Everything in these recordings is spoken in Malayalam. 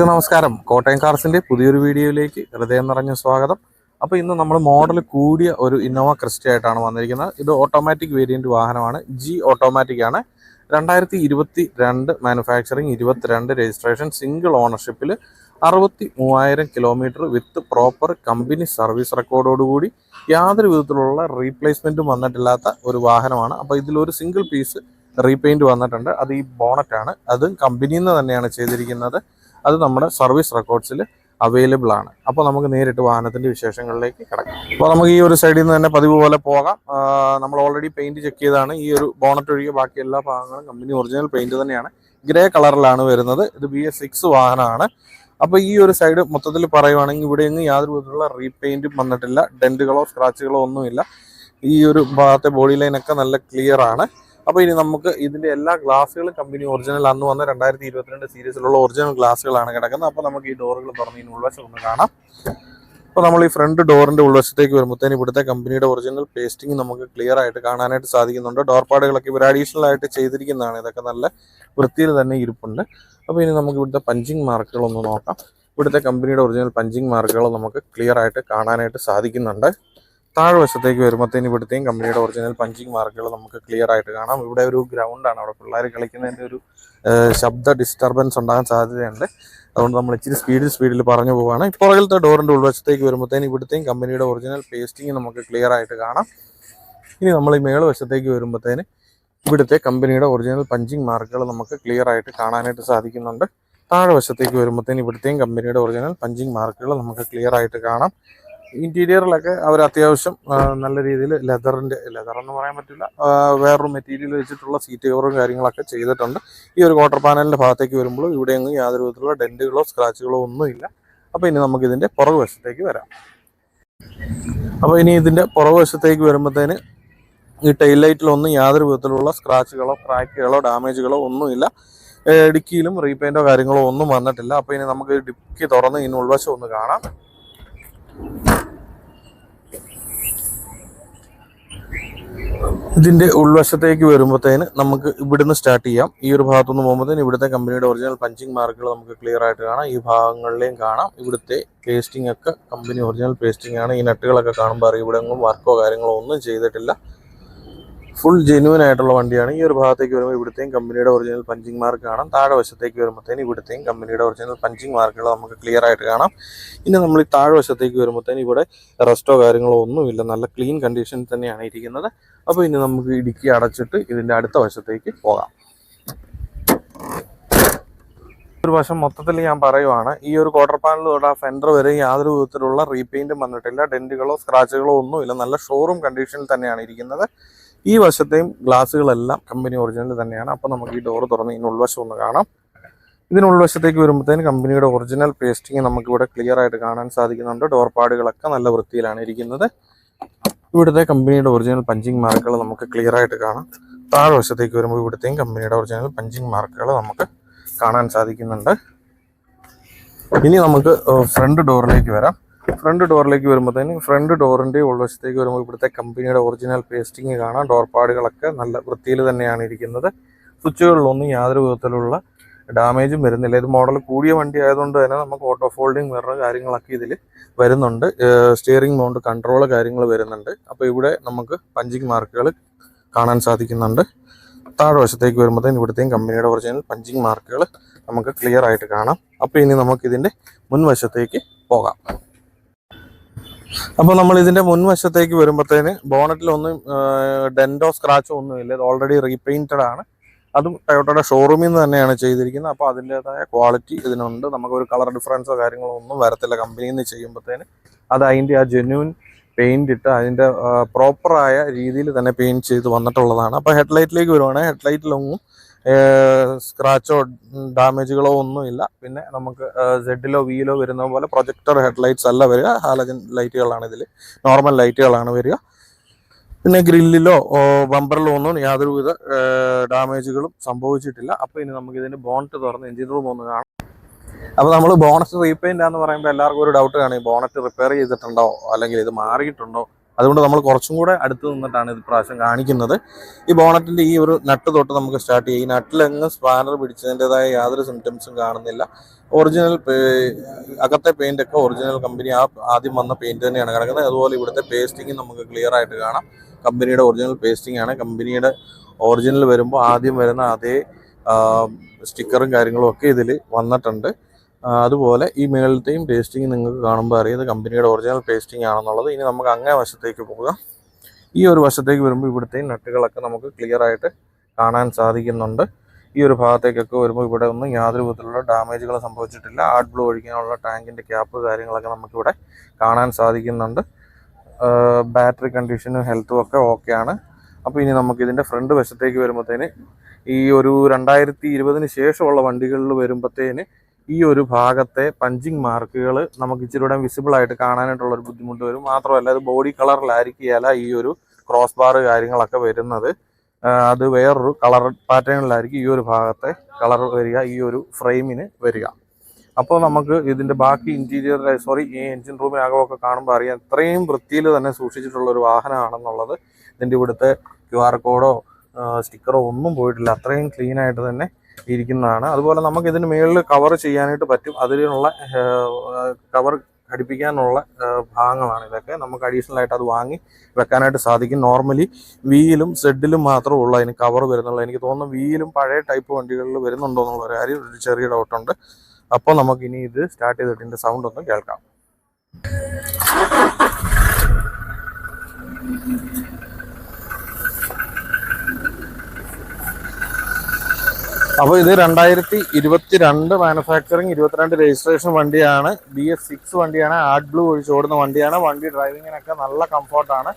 നമസ്കാരം. കോട്ടയം കാർസിന്റെ പുതിയൊരു വീഡിയോയിലേക്ക് ഹൃദയം നിറഞ്ഞ സ്വാഗതം. അപ്പോൾ ഇന്ന് നമ്മൾ മോഡൽ കൂടിയ ഒരു ഇന്നോവ ക്രിസ്റ്റ ആയിട്ടാണ് വന്നിരിക്കുന്നത്. ഇത് ഓട്ടോമാറ്റിക് വേരിയന്റ് വാഹനമാണ്. ജി ഓട്ടോമാറ്റിക് ആണ്. 2022 മാനുഫാക്ചറിങ്, 22 രജിസ്ട്രേഷൻ, സിംഗിൾ ഓണർഷിപ്പിൽ 63,000 kilometre with proper company service റെക്കോർഡോടുകൂടി യാതൊരു വിധത്തിലുള്ള റീപ്ലേസ്മെന്റും വന്നിട്ടില്ലാത്ത ഒരു വാഹനമാണ്. അപ്പോൾ ഇതിലൊരു സിംഗിൾ പീസ് റീപെയിന്റ് വന്നിട്ടുണ്ട്. അത് ഈ ബോണറ്റാണ്. അത് കമ്പനിയിൽ നിന്ന് തന്നെയാണ് ചെയ്തിരിക്കുന്നത്. അത് നമ്മുടെ സർവീസ് റെക്കോർഡ്സിൽ അവൈലബിൾ ആണ്. അപ്പോൾ നമുക്ക് നേരിട്ട് വാഹനത്തിൻ്റെ വിശേഷങ്ങളിലേക്ക് കിടക്കാം. അപ്പോൾ നമുക്ക് ഈ ഒരു സൈഡിൽ നിന്ന് തന്നെ പതിവ് പോലെ പോകാം. നമ്മൾ ഓൾറെഡി പെയിന്റ് ചെക്ക് ചെയ്താണ്. ഈ ഒരു ബോണറ്റ് ഒഴികെ ബാക്കി എല്ലാ ഭാഗങ്ങളും കമ്പനി ഒറിജിനൽ പെയിന്റ് തന്നെയാണ്. ഗ്രേ കളറിലാണ് വരുന്നത്. ഇത് BS6 വാഹനമാണ്. അപ്പോൾ ഈ ഒരു സൈഡ് മൊത്തത്തിൽ പറയുവാണെങ്കിൽ ഇവിടെയൊന്നും യാതൊരു വിധത്തിലുള്ള റീപെയിന്റും വന്നിട്ടില്ല. ഡെന്റുകളോ സ്ക്രാച്ചുകളോ ഒന്നുമില്ല. ഈ ഒരു ഭാഗത്തെ ബോഡി ലൈനൊക്കെ നല്ല ക്ലിയർ ആണ്. അപ്പോൾ ഇനി നമുക്ക് ഇതിൻ്റെ എല്ലാ ഗ്ലാസുകളും കമ്പനി ഒറിജിനൽ അന്ന് വന്ന 2022 സീരീസിലുള്ള ഒറിജിനൽ ഗ്ലാസുകളാണ് കിടക്കുന്നത്. അപ്പോൾ നമുക്ക് ഈ ഡോറുകൾ തുറന്ന് ഇതിന് ഉൾവശം ഒന്ന് കാണാം. അപ്പോൾ നമ്മൾ ഈ ഫ്രണ്ട് ഡോറിൻ്റെ ഉൾവശത്തേക്ക് വരുമ്പോഴത്തേന് ഇവിടുത്തെ കമ്പനിയുടെ ഒറിജിനൽ പേസ്റ്റിംഗ് നമുക്ക് ക്ലിയർ ആയിട്ട് കാണാനായിട്ട് സാധിക്കുന്നുണ്ട്. ഡോർപാടുകളൊക്കെ ഇവർ അഡീഷണൽ ആയിട്ട് ചെയ്തിരിക്കുന്നതാണ്. ഇതൊക്കെ നല്ല വൃത്തിയിൽ തന്നെ ഇരിപ്പുണ്ട്. അപ്പോൾ ഇനി നമുക്ക് ഇവിടുത്തെ പഞ്ചിങ് മാർക്കുകളൊന്ന് നോക്കാം. ഇവിടുത്തെ കമ്പനിയുടെ ഒറിജിനൽ പഞ്ചിങ് മാർക്കുകൾ നമുക്ക് ക്ലിയർ ആയിട്ട് കാണാനായിട്ട് സാധിക്കുന്നുണ്ട്. താഴ്വശത്തേക്ക് വരുമ്പോഴത്തേന് ഇവിടുത്തെയും കമ്പനിയുടെ ഒറിജിനൽ പഞ്ചിങ് മാർക്കുകൾ നമുക്ക് ക്ലിയർ ആയിട്ട് കാണാം. ഇവിടെ ഒരു ഗ്രൗണ്ടാണ്. അവിടെ പിള്ളേർ കളിക്കുന്നതിൻ്റെ ഒരു ശബ്ദ ഡിസ്റ്റർബൻസ് ഉണ്ടാകാൻ സാധ്യതയുണ്ട്. അതുകൊണ്ട് നമ്മൾ ഇച്ചിരി സ്പീഡിൽ പറഞ്ഞു പോവുകയാണ്. പുറകിലത്തെ ഡോറിൻ്റെ ഉൾവശത്തേക്ക് വരുമ്പോഴത്തേന് ഇവിടുത്തെയും കമ്പനിയുടെ ഒറിജിനൽ പേസ്റ്റിങ് നമുക്ക് ക്ലിയർ ആയിട്ട് കാണാം. ഇനി നമ്മൾ ഈ മേളുവശത്തേക്ക് വരുമ്പോഴത്തേന് ഇവിടുത്തെ കമ്പനിയുടെ ഒറിജിനൽ പഞ്ചിങ് മാർക്കുകൾ നമുക്ക് ക്ലിയർ ആയിട്ട് കാണാനായിട്ട് സാധിക്കുന്നുണ്ട്. താഴ്വശത്തേക്ക് വരുമ്പോഴത്തേന് ഇവിടുത്തെയും കമ്പനിയുടെ ഒറിജിനൽ പഞ്ചിങ് മാർക്കുകൾ നമുക്ക് ക്ലിയർ ആയിട്ട് കാണാം. ഇന്റീരിയറിലൊക്കെ അവർ അത്യാവശ്യം നല്ല രീതിയിൽ ലെതർ എന്ന് പറയാൻ പറ്റില്ല, വേറൊരു മെറ്റീരിയൽ വെച്ചിട്ടുള്ള സീറ്റ് കവറും കാര്യങ്ങളൊക്കെ ചെയ്തിട്ടുണ്ട്. ഈ ഒരു ക്വാർട്ടർ പാനലിൻ്റെ ഭാഗത്തേക്ക് വരുമ്പോൾ ഇവിടെയൊന്നും യാതൊരു വിധത്തിലുള്ള ഡെന്റുകളോ സ്ക്രാച്ചുകളോ ഒന്നുമില്ല. അപ്പോൾ ഇനി നമുക്കിതിൻ്റെ പുറകുവശത്തേക്ക് വരാം. അപ്പോൾ ഇനി ഇതിൻ്റെ പുറകുവശത്തേക്ക് വരുമ്പോഴത്തേന് ഈ ടൈൽ ലൈറ്റിലൊന്നും യാതൊരു വിധത്തിലുള്ള സ്ക്രാച്ചുകളോ ക്രാക്കുകളോ ഡാമേജുകളോ ഒന്നുമില്ല. ഡിക്കിയിലും റീപെയിൻറ്റോ കാര്യങ്ങളോ ഒന്നും വന്നിട്ടില്ല. അപ്പോൾ ഇനി നമുക്ക് ഡിക്കി തുറന്ന് ഇതിന് ഉൾവശം ഒന്ന് കാണാം. ഇതിൻ്റെ ഉൾവശത്തേക്ക് വരുമ്പോഴത്തേന് നമുക്ക് ഇവിടുന്ന് സ്റ്റാർട്ട് ചെയ്യാം. ഈ ഒരു ഭാഗത്തുനിന്ന് പോകുമ്പോഴത്തേന് ഇവിടുത്തെ കമ്പനിയുടെ ഒറിജിനൽ പഞ്ചിങ് മാർക്കുകൾ നമുക്ക് ക്ലിയർ ആയിട്ട് കാണാം. ഈ ഭാഗങ്ങളിലെയും കാണാം. ഇവിടുത്തെ പേസ്റ്റിംഗ് ഒക്കെ കമ്പനി ഒറിജിനൽ പേസ്റ്റിംഗ് ആണ്. ഈ നട്ടുകളൊക്കെ കാണുമ്പോൾ അറിയാം ഇവിടെ ഒന്നും വർക്കോ കാര്യങ്ങളോ ഒന്നും ചെയ്തിട്ടില്ല. ഫുൾ ജെന്യൂൻ ആയിട്ടുള്ള വണ്ടിയാണ്. ഈ ഒരു ഭാഗത്തേക്ക് വരുമ്പോൾ ഇവിടുത്തെയും കമ്പനിയുടെ ഒറിജിനൽ പഞ്ചിങ് മാർക്ക് കാണാം. താഴെ വശത്തേക്ക് വരുമ്പോഴത്തേന് ഇവിടുത്തെയും കമ്പനിയുടെ ഒറിജിനൽ പഞ്ചിങ് മാർക്കുകൾ നമുക്ക് ക്ലിയർ ആയിട്ട് കാണാം. ഇനി നമ്മൾ ഈ താഴെ വശത്തേക്ക് വരുമ്പോഴത്തേന് ഇവിടെ റെസ്റ്റോ കാര്യങ്ങളോ ഒന്നുമില്ല. നല്ല ക്ലീൻ കണ്ടീഷനിൽ തന്നെയാണ് ഇരിക്കുന്നത്. അപ്പോൾ ഇനി നമുക്ക് ഇടുക്കി അടച്ചിട്ട് ഇതിൻ്റെ അടുത്ത വശത്തേക്ക് പോകാം. ഒരു വശം മൊത്തത്തിൽ ഞാൻ പറയുവാണ്. ഈ ഒരു ക്വാർട്ടർ പാനൽ തൊട്ട് ആ ഫെൻഡർ വരെ യാതൊരു വിധത്തിലുള്ള റീപെയിന്റും വന്നിട്ടില്ല. ഡെന്റുകളോ സ്ക്രാച്ചുകളോ ഒന്നുമില്ല. നല്ല ഷോറൂം കണ്ടീഷനിൽ തന്നെയാണ് ഇരിക്കുന്നത്. ഈ വശത്തെയും ഗ്ലാസുകളെല്ലാം കമ്പനി ഒറിജിനൽ തന്നെയാണ്. അപ്പോൾ നമുക്ക് ഈ ഡോർ തുറന്ന് ഇതിന് ഉൾവശം ഒന്ന് കാണാം. ഇതിന് ഉൾവശത്തേക്ക് വരുമ്പോഴത്തേന് കമ്പനിയുടെ ഒറിജിനൽ പേസ്റ്റിങ് നമുക്കിവിടെ ക്ലിയർ ആയിട്ട് കാണാൻ സാധിക്കുന്നുണ്ട്. ഡോർപാടുകളൊക്കെ നല്ല വൃത്തിയിലാണ് ഇരിക്കുന്നത്. ഇവിടുത്തെ കമ്പനിയുടെ ഒറിജിനൽ പഞ്ചിങ് മാർക്കുകൾ നമുക്ക് ക്ലിയർ ആയിട്ട് കാണാം. താഴെ വശത്തേക്ക് വരുമ്പോൾ ഇവിടുത്തെയും കമ്പനിയുടെ ഒറിജിനൽ പഞ്ചിങ് മാർക്കുകൾ നമുക്ക് കാണാൻ സാധിക്കുന്നുണ്ട്. ഇനി നമുക്ക് ഫ്രണ്ട് ഡോറിലേക്ക് വരാം. ഫ്രണ്ട് ഡോറിലേക്ക് വരുമ്പോഴത്തേന് ഫ്രണ്ട് ഡോറിൻ്റെ ഉൾവശത്തേക്ക് വരുമ്പോൾ ഇവിടുത്തെ കമ്പനിയുടെ ഒറിജിനൽ പേസ്റ്റിങ് കാണാം. ഡോർപാടുകളൊക്കെ നല്ല വൃത്തിയിൽ തന്നെയാണ് ഇരിക്കുന്നത്. സ്വിച്ചുകളിലൊന്നും യാതൊരു വിധത്തിലുള്ള ഡാമേജും വരുന്നില്ല. ഇത് മോഡൽ കൂടിയ വണ്ടി ആയതുകൊണ്ട് തന്നെ നമുക്ക് ഓട്ടോ ഫോൾഡിങ് മിറർ കാര്യങ്ങളൊക്കെ ഇതിൽ വരുന്നുണ്ട്. സ്റ്റിയറിംഗ് മൗണ്ട് കൺട്രോൾ കാര്യങ്ങൾ വരുന്നുണ്ട്. അപ്പോൾ ഇവിടെ നമുക്ക് പഞ്ചിങ് മാർക്കുകൾ കാണാൻ സാധിക്കുന്നുണ്ട്. താഴെ വശത്തേക്ക് വരുമ്പോഴത്തേന് ഇവിടുത്തെയും കമ്പനിയുടെ ഒറിജിനൽ പഞ്ചിങ് മാർക്കുകൾ നമുക്ക് ക്ലിയർ ആയിട്ട് കാണാം. അപ്പോൾ ഇനി നമുക്കിതിൻ്റെ മുൻവശത്തേക്ക് പോകാം. അപ്പോൾ നമ്മൾ ഇതിൻ്റെ മുൻവശത്തേക്ക് വരുമ്പോഴത്തേന് ബോണറ്റിലൊന്നും ഡെൻറ്റോ സ്ക്രാച്ചോ ഒന്നുമില്ല. ഇത് ഓൾറെഡി റീപെയിൻറ്റഡ് ആണ്. അതും ടൊയോട്ടയുടെ ഷോറൂമിൽ നിന്ന് തന്നെയാണ് ചെയ്തിരിക്കുന്നത്. അപ്പോൾ അതിൻ്റേതായ ക്വാളിറ്റി ഇതിനുണ്ട്. നമുക്കൊരു കളർ ഡിഫറൻസോ കാര്യങ്ങളോ ഒന്നും വരത്തില്ല. കമ്പനിയിൽ നിന്ന് ചെയ്യുമ്പോഴത്തേന് അത് അതിൻ്റെ ആ ജെന്യൂൻ പെയിന്റ് ഇട്ട് അതിൻ്റെ പ്രോപ്പറായ രീതിയിൽ തന്നെ പെയിന്റ് ചെയ്ത് വന്നിട്ടുള്ളതാണ്. അപ്പോൾ ഹെഡ്ലൈറ്റിലേക്ക് വരുവാണെങ്കിൽ ഹെഡ്ലൈറ്റിലൊന്നും സ്ക്രാച്ചോ ഡാമേജുകളോ ഒന്നുമില്ല. പിന്നെ നമുക്ക് സെഡിലോ വീലോ വരുന്ന പോലെ പ്രൊജക്ടർ ഹെഡ്ലൈറ്റ്സ് അല്ല വരിക. ഹാലജൻ ലൈറ്റുകളാണ് ഇതിൽ, നോർമൽ ലൈറ്റുകളാണ് വരിക. പിന്നെ ഗ്രില്ലിലോ ബമ്പറിലോ ഒന്നും യാതൊരുവിധ ഡാമേജുകളും സംഭവിച്ചിട്ടില്ല. അപ്പോൾ ഇനി നമുക്ക് ഇതിൻ്റെ ബോണറ്റ് തുറന്ന് എഞ്ചിൻ റൂം ഒന്ന് കാണാം. അപ്പോൾ നമ്മൾ ബോണറ്റ് റീപെയിൻ്റ് ആണെന്ന് പറയുമ്പോൾ എല്ലാവർക്കും ഒരു ഡൗട്ട് കാണും. ബോണറ്റ് റിപ്പയർ ചെയ്തിട്ടുണ്ടോ അല്ലെങ്കിൽ ഇത് മാറിയിട്ടുണ്ടോ അതുകൊണ്ട് നമ്മൾ കുറച്ചും കൂടെ അടുത്ത് നിന്നിട്ടാണ് ഇത് പ്രാവശ്യം കാണിക്കുന്നത്. ഈ ബോണറ്റിൻ്റെ ഈ ഒരു നട്ട് തൊട്ട് നമുക്ക് സ്റ്റാർട്ട് ചെയ്യും. ഈ നട്ടിലെങ്ങ് സ്പാനർ പിടിച്ചതിൻ്റെതായ യാതൊരു സിംറ്റംസും കാണുന്നില്ല. ഒറിജിനൽ അകത്തെ പെയിൻ്റ് ഒക്കെ ഒറിജിനൽ കമ്പനി ആദ്യം വന്ന പെയിൻറ്റ് തന്നെയാണ് കിടക്കുന്നത്. അതുപോലെ ഇവിടുത്തെ പേസ്റ്റിങ് നമുക്ക് ക്ലിയർ ആയിട്ട് കാണാം. കമ്പനിയുടെ ഒറിജിനൽ പേസ്റ്റിംഗ് ആണ്. കമ്പനിയുടെ ഒറിജിനൽ വരുമ്പോൾ ആദ്യം വരുന്ന അതേ സ്റ്റിക്കറും കാര്യങ്ങളും ഒക്കെ ഇതിൽ വന്നിട്ടുണ്ട്. അതുപോലെ ഈ മേളത്തെയും പേസ്റ്റിംഗ് നിങ്ങൾക്ക് കാണുമ്പോൾ അറിയാം കമ്പനിയുടെ ഒറിജിനൽ പേസ്റ്റിംഗ് ആണെന്നുള്ളത്. ഇനി നമുക്ക് അങ്ങേ വശത്തേക്ക് പോകാം. ഈ ഒരു വശത്തേക്ക് വരുമ്പോൾ ഇവിടുത്തെയും നട്ടുകളൊക്കെ നമുക്ക് ക്ലിയർ ആയിട്ട് കാണാൻ സാധിക്കുന്നുണ്ട്. ഈ ഒരു ഭാഗത്തേക്കൊക്കെ വരുമ്പോൾ ഇവിടെ ഒന്നും യാതൊരു വിധത്തിലുള്ള ഡാമേജുകൾ സംഭവിച്ചിട്ടില്ല. ആഡ് ബ്ലൂ ഒഴിക്കാനുള്ള ടാങ്കിൻ്റെ ക്യാപ്പ് കാര്യങ്ങളൊക്കെ നമുക്കിവിടെ കാണാൻ സാധിക്കുന്നുണ്ട്. ബാറ്ററി കണ്ടീഷനും ഹെൽത്തും ഒക്കെ ഓക്കെയാണ്. അപ്പോൾ ഇനി നമുക്കിതിൻ്റെ ഫ്രണ്ട് വശത്തേക്ക് വരുമ്പോഴത്തേന് ഈ ഒരു 2020 ശേഷമുള്ള വണ്ടികളിൽ വരുമ്പോഴത്തേന് ഈ ഒരു ഭാഗത്തെ പഞ്ചിങ് മാർക്കുകൾ നമുക്ക് ഇച്ചിരി കൂടെ വിസിബിൾ ആയിട്ട് കാണാനായിട്ടുള്ളൊരു ബുദ്ധിമുട്ട് വരും. മാത്രമല്ല ഇത് ബോഡി കളറിലായിരിക്കുകയല്ല ഈ ഒരു ക്രോസ് ബാർ കാര്യങ്ങളൊക്കെ വരുന്നത്. അത് വേറൊരു കളർ പാറ്റേണിലായിരിക്കും ഈ ഒരു ഭാഗത്തെ കളർ വരിക, ഈ ഒരു ഫ്രെയിമിന് വരിക. അപ്പോൾ നമുക്ക് ഇതിൻ്റെ ബാക്കി ഇൻറ്റീരിയർ ഈ എൻജിൻ റൂമിനകമൊക്കെ കാണുമ്പോൾ അറിയാം ഇത്രയും വൃത്തിയിൽ തന്നെ സൂക്ഷിച്ചിട്ടുള്ളൊരു വാഹനമാണെന്നുള്ളത്. ഇതിൻ്റെ ഇവിടുത്തെ QR കോഡോ സ്റ്റിക്കറോ ഒന്നും പോയിട്ടില്ല. അത്രയും ക്ലീൻ ആയിട്ട് തന്നെ ഇരിക്കുന്നതാണ്. അതുപോലെ നമുക്ക് ഇതിന് മുകളിൽ കവർ ചെയ്യാനായിട്ട് പറ്റും. അതിനുള്ള കവർ ഘടിപ്പിക്കാനുള്ള ഭാഗങ്ങളാണ് ഇതൊക്കെ. നമുക്ക് അഡീഷണൽ ആയിട്ട് അത് വാങ്ങി വെക്കാനായിട്ട് സാധിക്കും. നോർമലി വീലും സെഡിലും മാത്രമേ ഉള്ളൂ അതിന് കവർ വരുന്നുള്ളൂ. എനിക്ക് തോന്നുന്നു വീലും പഴയ ടൈപ്പ് വണ്ടികളിൽ വരുന്നുണ്ടോ എന്നുള്ള കാര്യം ഒരു ചെറിയ ഡൗട്ടുണ്ട്. അപ്പോൾ നമുക്കിനി ഇത് സ്റ്റാർട്ട് ചെയ്തിട്ട് ഇതിൻ്റെ സൗണ്ട് ഒന്ന് കേൾക്കാം. അപ്പോൾ ഇത് 2022 മാനുഫാക്ചറിങ് 22 രജിസ്ട്രേഷൻ വണ്ടിയാണ്. BS6 വണ്ടിയാണ്. ആഡ് ബ്ലൂ ഒഴിച്ച് ഓടുന്ന വണ്ടിയാണ്. വണ്ടി ഡ്രൈവിങ്ങിനൊക്കെ നല്ല കംഫോർട്ടാണ്.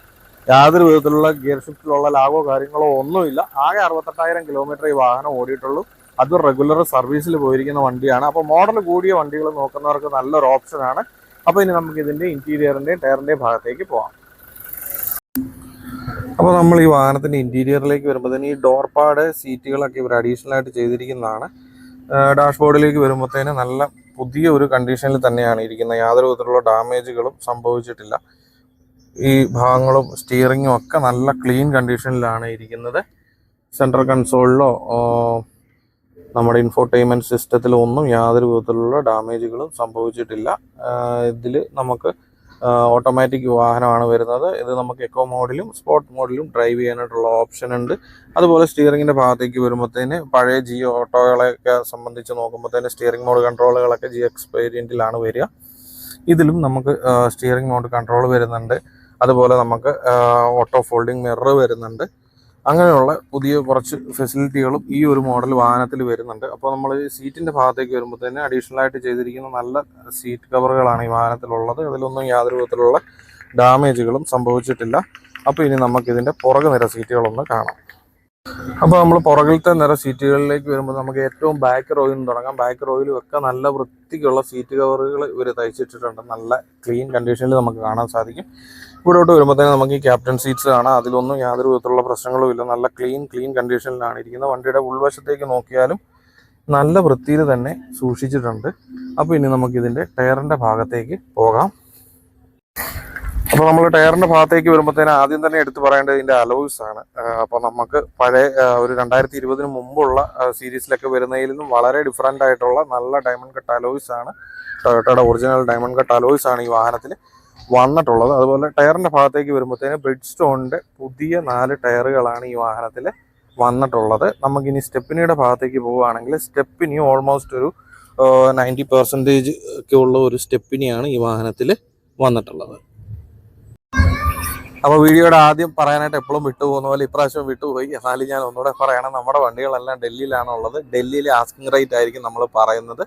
യാതൊരു വിധത്തിലുള്ള ഗിയർ ഷിഫ്റ്റിലുള്ള ലാഗോ കാര്യങ്ങളോ ഒന്നുമില്ല. ആകെ 68,000 കിലോമീറ്റർ ഈ വാഹനം ഓടിയിട്ടുള്ളൂ. അത് റെഗുലർ സർവീസിൽ പോയിരിക്കുന്ന വണ്ടിയാണ്. അപ്പോൾ മോഡൽ കൂടിയ വണ്ടികൾ നോക്കുന്നവർക്ക് നല്ലൊരു ഓപ്ഷനാണ്. അപ്പോൾ ഇനി നമുക്ക് ഇതിൻ്റെ ഇൻറ്റീരിയറിൻ്റെയും ടയറിൻ്റെയും ഭാഗത്തേക്ക് പോകാം. അപ്പോൾ നമ്മൾ ഈ വാഹനത്തിൻ്റെ ഇൻറ്റീരിയറിലേക്ക് വരുമ്പോഴത്തേന് ഈ ഡോർ പാഡ് സീറ്റുകളൊക്കെ ഇവർ അഡീഷണൽ ആയിട്ട് ചെയ്തിരിക്കുന്നതാണ്. ഡാഷ്ബോർഡിലേക്ക് വരുമ്പോഴത്തേന് നല്ല പുതിയ ഒരു കണ്ടീഷനിൽ തന്നെയാണ് ഇരിക്കുന്നത്. യാതൊരു വിധത്തിലുള്ള ഡാമേജുകളും സംഭവിച്ചിട്ടില്ല. ഈ ഭാഗങ്ങളും സ്റ്റിയറിങ്ങും ഒക്കെ നല്ല ക്ലീൻ കണ്ടീഷനിലാണ് ഇരിക്കുന്നത്. സെൻട്രൽ കൺസോളിലോ നമ്മുടെ ഇൻഫോർടൈൻമെൻറ്റ് സിസ്റ്റത്തിലോ ഒന്നും യാതൊരു വിധത്തിലുള്ള ഡാമേജുകളും സംഭവിച്ചിട്ടില്ല. ഇതിൽ നമുക്ക് ഓട്ടോമാറ്റിക് വാഹനമാണ് വരുന്നത്. ഇത് നമുക്ക് എക്കോ മോഡിലും സ്പോർട്ട് മോഡിലും ഡ്രൈവ് ചെയ്യാനായിട്ടുള്ള ഓപ്ഷൻ ഉണ്ട്. അതുപോലെ സ്റ്റിയറിങ്ങിൻ്റെ ഭാഗത്തേക്ക് വരുമ്പോഴത്തേന് പഴയ ജിയോ ഓട്ടോകളെയൊക്കെ സംബന്ധിച്ച് നോക്കുമ്പോഴത്തേന് സ്റ്റിയറിംഗ് മോഡ് കൺട്രോളുകളൊക്കെ GX വേരിയൻറ്റിലാണ് വരിക. ഇതിലും നമുക്ക് സ്റ്റിയറിംഗ് മോഡ് കൺട്രോൾ വരുന്നുണ്ട്. അതുപോലെ നമുക്ക് ഓട്ടോ ഫോൾഡിംഗ് മിറർ വരുന്നുണ്ട്. അങ്ങനെയുള്ള പുതിയ കുറച്ച് ഫെസിലിറ്റികളും ഈ ഒരു മോഡൽ വാഹനത്തിൽ വരുന്നുണ്ട്. അപ്പോൾ നമ്മൾ സീറ്റിൻ്റെ ഭാഗത്തേക്ക് വരുമ്പോൾ തന്നെ അഡീഷണൽ ആയിട്ട് ചെയ്തിരിക്കുന്ന നല്ല സീറ്റ് കവറുകളാണ് ഈ വാഹനത്തിലുള്ളത്. അതിലൊന്നും യാതൊരു വിധത്തിലുള്ള ഡാമേജുകളും സംഭവിച്ചിട്ടില്ല. അപ്പോൾ ഇനി നമുക്കിതിൻ്റെ പുറകു നിര സീറ്റുകളൊന്ന് കാണാം. അപ്പോൾ നമ്മൾ പുറകിലത്തെ നിര സീറ്റുകളിലേക്ക് വരുമ്പോൾ നമുക്ക് ഏറ്റവും ബാക്ക് റോയിൽ നിന്ന് തുടങ്ങാം. ബാക്ക് റോയിലും ഒക്കെ നല്ല വൃത്തിക്കുള്ള സീറ്റ് കവറുകൾ ഇവർ തയ്ച്ചിട്ടിട്ടുണ്ട്. നല്ല ക്ലീൻ കണ്ടീഷനിൽ നമുക്ക് കാണാൻ സാധിക്കും. ഇവിടോട്ട് വരുമ്പോൾ തന്നെ നമുക്ക് ഈ ക്യാപ്റ്റൻ സീറ്റ്സ് കാണാം. അതിലൊന്നും യാതൊരു വിധത്തിലുള്ള പ്രശ്നങ്ങളും ഇല്ല. നല്ല ക്ലീൻ കണ്ടീഷനിലാണ് ഇരിക്കുന്നത്. വണ്ടിയുടെ ഉൾവശത്തേക്ക് നോക്കിയാലും നല്ല വൃത്തിയിൽ തന്നെ സൂക്ഷിച്ചിട്ടുണ്ട്. അപ്പോൾ ഇനി നമുക്കിതിൻ്റെ ടയറിൻ്റെ ഭാഗത്തേക്ക് പോകാം. അപ്പോൾ നമ്മൾ ടയറിൻ്റെ ഭാഗത്തേക്ക് വരുമ്പോഴത്തേന് ആദ്യം തന്നെ എടുത്തു പറയേണ്ടത് ഇതിൻ്റെ അലോയ്സ് ആണ്. അപ്പോൾ നമുക്ക് പഴയ ഒരു 2020 മുമ്പുള്ള സീരീസിലൊക്കെ വരുന്നതിൽ നിന്നും വളരെ ഡിഫറൻ്റ് ആയിട്ടുള്ള നല്ല ഡയമണ്ട് കട്ട് അലോയ്സ് ആണ്. ടൊയോട്ടയുടെ ഒറിജിനൽ ഡയമണ്ട് കട്ട് അലോയ്സ് ആണ് ഈ വാഹനത്തിൽ വന്നിട്ടുള്ളത്. അതുപോലെ ടയറിൻ്റെ ഭാഗത്തേക്ക് വരുമ്പോഴത്തേന് ബ്രിഡ്സ്റ്റോണിൻ്റെ പുതിയ 4 ടയറുകളാണ് ഈ വാഹനത്തിൽ വന്നിട്ടുള്ളത്. നമുക്കിനി സ്റ്റെപ്പിനിയുടെ ഭാഗത്തേക്ക് പോവുകയാണെങ്കിൽ സ്റ്റെപ്പിനി ഓൾമോസ്റ്റ് ഒരു 90% ഒക്കെ ഉള്ള ഒരു സ്റ്റെപ്പിനിയാണ് ഈ വാഹനത്തിൽ വന്നിട്ടുള്ളത്. അപ്പോൾ വീഡിയോയുടെ ആദ്യം പറയാനായിട്ട് എപ്പോഴും വിട്ടുപോകുന്ന പോലെ ഇപ്രാവശ്യം വിട്ടുപോയി. എന്നാലും ഞാൻ ഒന്നുകൂടെ പറയണം, നമ്മുടെ വണ്ടികളെല്ലാം ഡൽഹിയിലാണുള്ളത്. ഡൽഹിയിലെ ആസ്കിംഗ് റേറ്റ് ആയിരിക്കും നമ്മൾ പറയുന്നത്.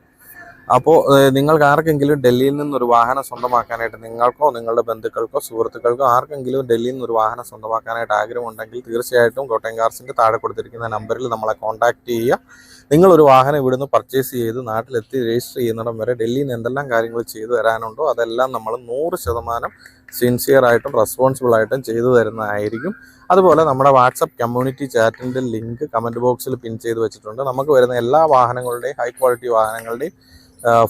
അപ്പോൾ നിങ്ങൾക്ക് ആർക്കെങ്കിലും ഡൽഹിയിൽ നിന്നൊരു വാഹനം സ്വന്തമാക്കാനായിട്ട്, നിങ്ങൾക്കോ നിങ്ങളുടെ ബന്ധുക്കൾക്കോ സുഹൃത്തുക്കൾക്കോ ആർക്കെങ്കിലും ഡൽഹിയിൽ നിന്നൊരു വാഹനം സ്വന്തമാക്കാനായിട്ട് ആഗ്രഹമുണ്ടെങ്കിൽ തീർച്ചയായിട്ടും കോട്ടയം കാർസിൻ്റെ താഴെ കൊടുത്തിരിക്കുന്ന നമ്പറിൽ നമ്മളെ കോൺടാക്റ്റ് ചെയ്യുക. നിങ്ങളൊരു വാഹനം ഇവിടുന്ന് പർച്ചേസ് ചെയ്ത് നാട്ടിലെത്തി രജിസ്റ്റർ ചെയ്യുന്നിടം വരെ ഡൽഹിയിൽ നിന്ന് എന്തെല്ലാം കാര്യങ്ങൾ ചെയ്തു തരാനുണ്ടോ അതെല്ലാം നമ്മൾ 100% സിൻസിയറായിട്ടും റെസ്പോൺസിബിളായിട്ടും ചെയ്തു തരുന്നതായിരിക്കും. അതുപോലെ നമ്മുടെ വാട്സപ്പ് കമ്മ്യൂണിറ്റി ചാറ്റിൻ്റെ ലിങ്ക് കമൻറ്റ് ബോക്സിൽ പിൻ ചെയ്ത് വെച്ചിട്ടുണ്ട്. നമുക്ക് വരുന്ന എല്ലാ വാഹനങ്ങളുടെയും ഹൈ ക്വാളിറ്റി വാഹനങ്ങളുടെയും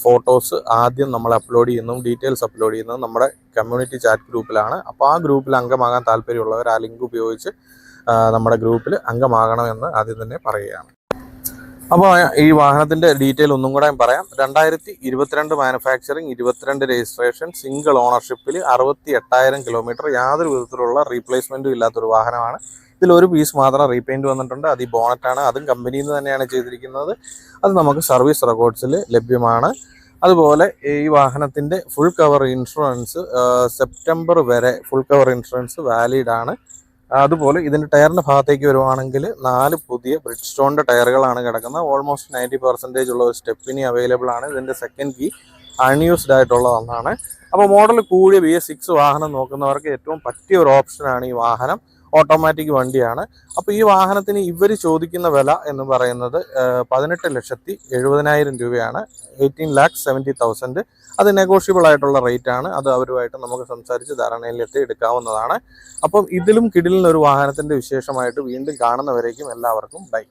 ഫോട്ടോസ് ആദ്യം നമ്മൾ അപ്ലോഡ് ചെയ്യുന്നതും ഡീറ്റെയിൽസ് അപ്ലോഡ് ചെയ്യുന്നതും നമ്മുടെ കമ്മ്യൂണിറ്റി ചാറ്റ് ഗ്രൂപ്പിലാണ്. അപ്പോൾ ആ ഗ്രൂപ്പിൽ അംഗമാകാൻ താല്പര്യമുള്ളവർ ആ ലിങ്ക് ഉപയോഗിച്ച് നമ്മുടെ ഗ്രൂപ്പിൽ അംഗമാകണമെന്ന് ആദ്യം തന്നെ പറയുകയാണ്. അപ്പോൾ ഈ വാഹനത്തിൻ്റെ ഡീറ്റെയിൽ ഒന്നും കൂടെ പറയാം. 2022 മാനുഫാക്ചറിങ്, 22 രജിസ്ട്രേഷൻ, സിംഗിൾ ഓണർഷിപ്പിൽ, 68,000 കിലോമീറ്റർ, യാതൊരു വിധത്തിലുള്ള റീപ്ലേസ്മെൻറ്റും ഇല്ലാത്തൊരു വാഹനമാണ്. ഇതിലൊരു പീസ് മാത്രം റീപെയിൻറ്റ് വന്നിട്ടുണ്ട്, അത് ഈ ബോണറ്റാണ്. അതും കമ്പനിയിൽ നിന്ന് തന്നെയാണ് ചെയ്തിരിക്കുന്നത്. അത് നമുക്ക് സർവീസ് റെക്കോർഡ്സിൽ ലഭ്യമാണ്. അതുപോലെ ഈ വാഹനത്തിൻ്റെ ഫുൾ കവർ ഇൻഷുറൻസ് സെപ്റ്റംബർ വരെ ഫുൾ കവർ ഇൻഷുറൻസ് വാലിഡ് ആണ്. അതുപോലെ ഇതിൻ്റെ ടയറിൻ്റെ ഭാഗത്തേക്ക് വരുവാണെങ്കിൽ 4 പുതിയ ബ്രിഡ് സ്റ്റോണിൻ്റെ ടയറുകളാണ് കിടക്കുന്നത്. ഓൾമോസ്റ്റ് 90% ഉള്ള ഒരു സ്റ്റെപ്പിനി അവൈലബിൾ ആണ്. ഇതിൻ്റെ സെക്കൻഡ് കീ അൺയൂസ്ഡ് ആയിട്ടുള്ള ഒന്നാണ്. അപ്പോൾ മോഡൽ കൂടിയ BS6 വാഹനം നോക്കുന്നവർക്ക് ഏറ്റവും പറ്റിയ ഒരു ഓപ്ഷനാണ് ഈ വാഹനം. ഓട്ടോമാറ്റിക് വണ്ടിയാണ്. അപ്പോൾ ഈ വാഹനത്തിന് ഇവർ ചോദിക്കുന്ന വില എന്ന് പറയുന്നത് 18,70,000 രൂപയാണ്. 18,70,000. അത് നെഗോഷ്യബിൾ ആയിട്ടുള്ള റേറ്റ് ആണ്. അത് അവരുമായിട്ട് നമുക്ക് സംസാരിച്ച് ധാരണയിലെത്തി എടുക്കാവുന്നതാണ്. അപ്പം ഇതിലും കിടിലിനൊരു വാഹനത്തിൻ്റെ വിശേഷമായിട്ട് വീണ്ടും കാണുന്നവരേക്കും എല്ലാവർക്കും ബൈ.